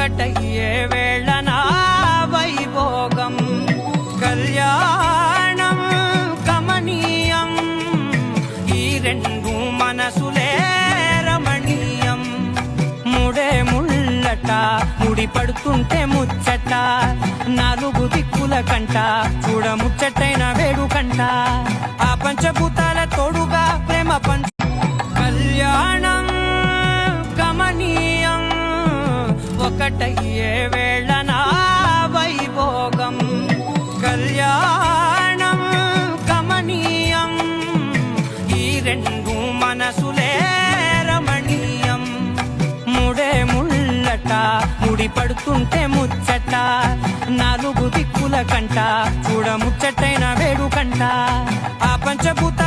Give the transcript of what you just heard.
ఒకటయ్యే వేళన వైభోగం కళ్యాణం కమనీయం ఈ రెండు మనసులే రమణీయం ముడే ముళ్ళట ముడి పడుతుంటే ముచ్చట నాలుగు దిక్కుల కంట చూడ ముచ్చటైన వేడుకంట ఆ పంచభూతాల తోడుగా ప్రేమ పంచ కళ్యాణం కమనీయం ఒకటయ్యే వేళన వైభోగం కళ్యాణం కమనీయం ఈ రెండు మనసులే రమణీయం ముడే ముళ్ళట ముడి పడుతుంటే ముచ్చట నాలుగు దిక్కుల కంట చూడ ముచ్చటైన వేడుకంట ఆ పంచభూత